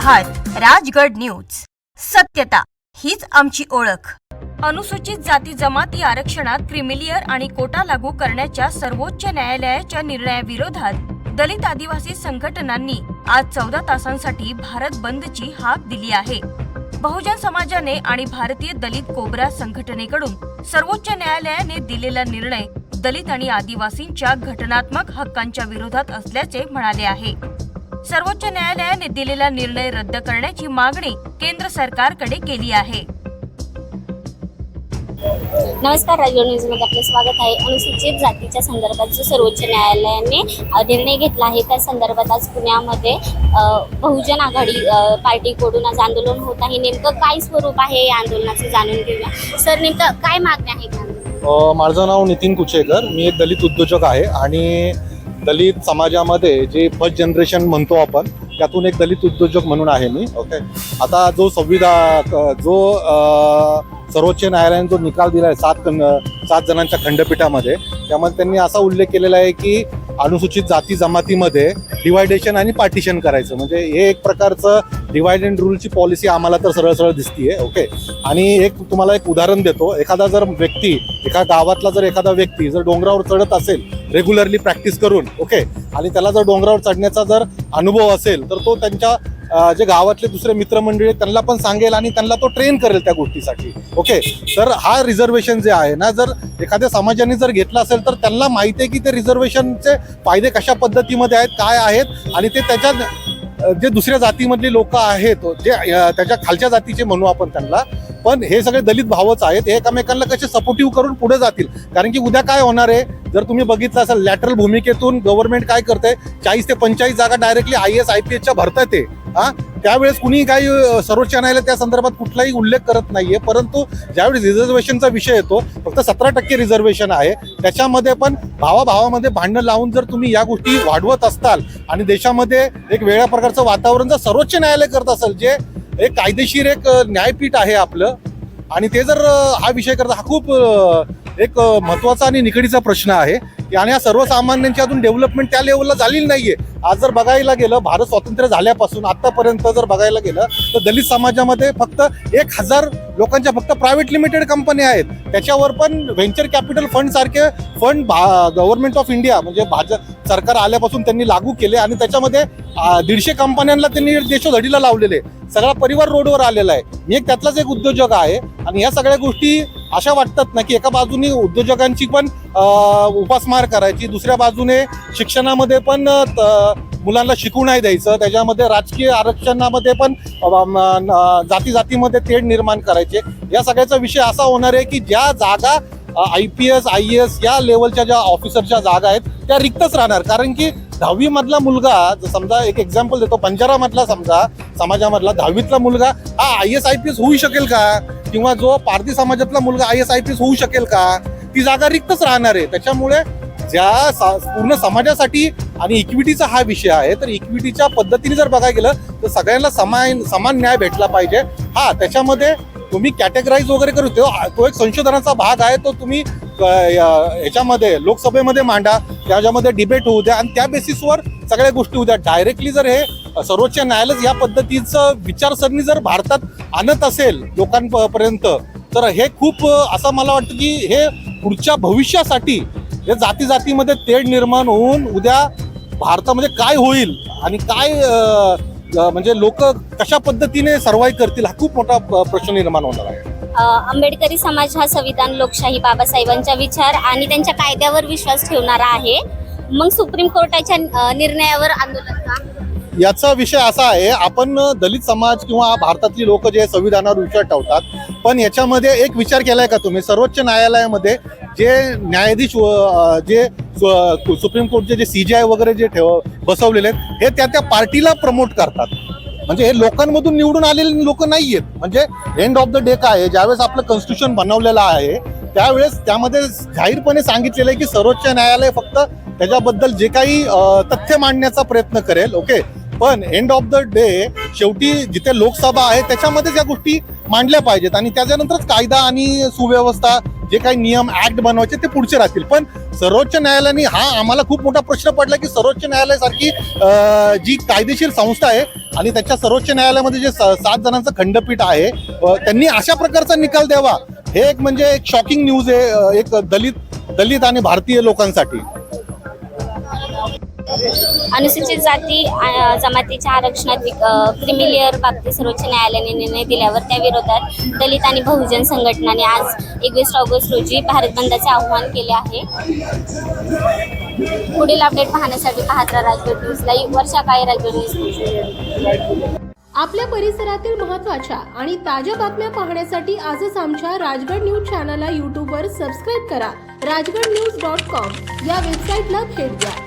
आहात राजगड न्यूज. सत्यता हीच आमची ओळख. अनुसूचित जाती जमाती आरक्षणात क्रिमिलियर आणि कोटा लागू करण्याच्या सर्वोच्च न्यायालयाच्या निर्णयाविरोधात दलित आदिवासी संघटनांनी आज 14 तासांसाठी भारत बंदची हाक दिली आहे. बहुजन समाजाने आणि भारतीय दलित कोबरा संघटनेकडून सर्वोच्च न्यायालयाने दिलेला निर्णय दलित आणि आदिवासींच्या घटनात्मक हक्कांच्या विरोधात असल्याचे म्हणाले आहे. सर्वोच्च न्यायालयाने दिलेला निर्णय रद्द करण्याची मागणी केंद्र सरकारकडे केली आहे. नमस्कार, राजगड न्यूजमध्ये आपले स्वागत आहे. अनुसूचित जातीच्या संदर्भात जो सर्वोच्च न्यायालयाने निर्णय घेतला आहे त्या संदर्भात आज पुण्यामध्ये बहुजन आघाडी पार्टीकडून आज आंदोलन होत आहे. नेमकं काय स्वरूप आहे या आंदोलनाचे जाणून घेऊया. सर, नेमकं काय मागणी आहे? माझं नाव नितीन कुचेकर. मी एक दलित उद्योजक आहे आणि दलित समाजामध्ये जे फर्स्ट जनरेशन म्हणतो आपण त्यातून एक दलित उद्योजक म्हणून आहे मी. ओके, आता जो सर्वोच्च न्यायालयाने जो निकाल दिला आहे 7 जणांच्या खंडपीठामध्ये, त्यामध्ये त्यांनी असा उल्लेख केलेला आहे की अनुसूचित जाती जमातीमध्ये डिवायडेशन आणि पार्टिशन करायचं, म्हणजे हे एक प्रकारचं डिवाइड अँड रूलची पॉलिसी आम्हाला तर सरळ सरळ दिसतीये. ओके, आणि तुम्हाला एक उदाहरण देतो. एखादा जर व्यक्ती, एका गावातला जर एखादा व्यक्ती जर डोंगरावर चढत असेल रेग्युलरली प्रॅक्टिस करून, ओके, आणि त्याला जर डोंगरावर चढण्याचा जर अनुभव असेल तर तो त्यांच्या जे गावातले दुसरे मित्रमंडळी त्यांना पण सांगेल आणि त्यांना तो ट्रेन करेल त्या गोष्टीसाठी. ओके, तर हा रिझर्वेशन जे आहे ना, जर एखाद्या समाजाने जर घेतला असेल तर त्यांना माहिती आहे की ते रिझर्वेशनचे फायदे कशा पद्धतीमध्ये आहेत, काय आहेत, आणि ते त्याच्या जे दुसऱ्या जातीमधली लोक आहेत, जे त्याच्या खालच्या जातीचे म्हणू आपण त्यांना, पण हे सगळे दलित भावच आहेत. हे एकमेकांना कसे सपोर्टिव्ह करून पुढे जातील. कारण की उद्या काय होणार आहे, जर तुम्ही बघितलं असेल लॅटरल भूमिकेतून गव्हर्नमेंट काय करते, 40 ते 45 जागा डायरेक्टली IAS IPSच्या भरतात ते. त्यावेळेस कुणी काही सर्वोच्च न्यायालय त्या संदर्भात कुठलाही उल्लेख करत नाहीये. परंतु ज्यावेळी रिझर्वेशनचा विषय येतो, फक्त 17% रिझर्वेशन आहे, त्याच्यामध्ये पण भावाभावामध्ये भांडण लावून जर तुम्ही या गोष्टी वाढवत असताल आणि देशामध्ये एक वेगळ्या प्रकारचं वातावरण जर सर्वोच्च न्यायालय करत असेल, जे एक कायदेशीर एक न्यायपीठ आहे आपलं, आणि ते जर हा विषय करता, हा खूप एक महत्वाचा आणि निकडीचा प्रश्न आहे. आणि या सर्वसामान्यांची अजून डेव्हलपमेंट त्या लेवलला झालेली नाहीये. आज जर बघायला गेलं, भारत स्वातंत्र्य झाल्यापासून आतापर्यंत जर बघायला गेलं तर दलित समाजामध्ये फक्त 1000 लोकांच्या फक्त प्रायव्हेट लिमिटेड कंपन्या आहेत. त्याच्यावर पण व्हेंचर कॅपिटल फंड सारखे फंड गव्हर्नमेंट ऑफ इंडिया म्हणजे भाजप सरकार आल्यापासून त्यांनी लागू केले, आणि त्याच्यामध्ये 150 कंपन्यांना त्यांनी देशोधडीला लावलेले. सगळा परिवार रोडवर आलेला आहे. मी एक त्यातलाच एक उद्योजक आहे. आणि या सगळ्या गोष्टी अशा वाटतात ना की एका बाजूने उद्योजकांची पण उपासमार करायची, दुसऱ्या बाजूने शिक्षणामध्ये पण मुलांना शिकू नाही द्यायचं, त्याच्यामध्ये राजकीय आरक्षणामध्ये पण जातीमध्ये तेढ निर्माण करायचे. या सगळ्याचा विषय असा होणार आहे की ज्या जागा IPS IAS या लेवलच्या ज्या ऑफिसरच्या जागा आहेत त्या रिक्तच राहणार. कारण की 10वी मधला मुलगा, समजा एक एक्झाम्पल देतो, बंजारा मधला समजा समाजामधला 10वीतला मुलगा हा IAS IPS होऊ शकेल का? किंवा जो पारधी समाजातला मुलगा IAS IPS होऊ शकेल का? ती जागा रिक्तच राहणार आहे. त्याच्यामुळे ज्या पूर्ण समाजासाठी आणि इक्विटीचा हा विषय आहे, तर इक्विटीच्या पद्धतीने जर बघायला गेलं तर सगळ्यांना समान न्याय भेटला पाहिजे. त्याच्यामध्ये तुम्ही कॅटेगराईज वगैरे करू, तो एक संशोधनाचा भाग आहे, तो तुम्ही ह्याच्यामध्ये लोकसभेमध्ये मांडा, त्याच्यामध्ये डिबेट होऊ द्या आणि त्या बेसिसवर सगळ्या गोष्टी होऊ द्या. डायरेक्टली जर हे सर्वोच्च न्यायालय या पद्धतीचं विचारसरणी जर भारतात आणत असेल लोकांपर्यंत, तर हे खूप असं मला वाटतं की हे पुढच्या भविष्यासाठी हे जातीमध्ये तेढ निर्माण होऊन उद्या भारतामध्ये काय होईल आणि काय म्हणजे लोक कशा पद्धतीने सर्वाइव्ह करतील, हा खूप मोठा प्रश्न निर्माण होणार आहे. आंबेडकरी समाज हा संविधान, लोकशाही, बाबासाहेबांचा विचार आणि त्यांच्या कायद्यावर विश्वास ठेवणारा आहे. मग सुप्रीम कोर्टाच्या निर्णयावर आंदोलन का? याचा विषय असा आहे, आपण दलित समाज किंवा भारतातली लोक जे संविधानावर विचार ठेवतात, पण याच्यामध्ये एक विचार केलाय का तुम्ही, सर्वोच्च न्यायालयामध्ये जे न्यायाधीश जे सुप्रीम कोर्टचे जे CJI वगैरे जे बसवलेले आहेत, हे त्या पार्टीला प्रमोट करतात. म्हणजे हे लोकांमधून निवडून आलेले लोक नाही आहेत. म्हणजे एंड ऑफ द डे काय आहे, ज्यावेळेस आपलं कॉन्स्टिट्यूशन बनवलेलं आहे त्यावेळेस त्यामध्ये जाहीरपणे सांगितलेलं आहे की सर्वोच्च न्यायालय फक्त त्याच्याबद्दल जे काही तथ्य मांडण्याचा प्रयत्न करेल. ओके, पण एंड ऑफ द डे शेवटी जिथे लोकसभा आहे त्याच्यामध्ये ज्या गोष्टी मांडल्या पाहिजेत आणि त्याच्यानंतरच कायदा आणि सुव्यवस्था जे काही नियम ऍक्ट बनवायचे ते पुढचे राहतील. पण सर्वोच्च न्यायालयाने हा आम्हाला खूप मोठा प्रश्न पडला की सर्वोच्च न्यायालयासारखी जी कायदेशीर संस्था आहे आणि त्याच्या सर्वोच्च न्यायालयामध्ये जे 7 जणांचं खंडपीठ आहे त्यांनी अशा प्रकारचा निकाल द्यावा, हे एक म्हणजे एक शॉकिंग न्यूज आहे एक दलित आणि भारतीय लोकांसाठी. अनुसूचित जाती जमातीच्या आरक्षणात क्रिमिलेअर बाबतीत सर्वोच्च न्यायालयाने निर्णय दिल्यावर त्या विरोधात दलित आणि बहुजन संघटनाने आज 21 ऑगस्ट रोजी भारत बंदचे आवाहन केले आहे. पुढील अपडेट पाहण्यासाठी पाहत राहा राजगड न्यूज लाईव्ह. वर्षा काळे, राजगड न्यूज. आपल्या परिसरातील महत्त्वाच्या आणि ताज्या बातम्या पाहण्यासाठी आजच आमच्या राजगड न्यूज चॅनलला यूट्यूबवर सबस्क्राईब करा. राजगडन्यूज.com या वेबसाईटला भेट द्या.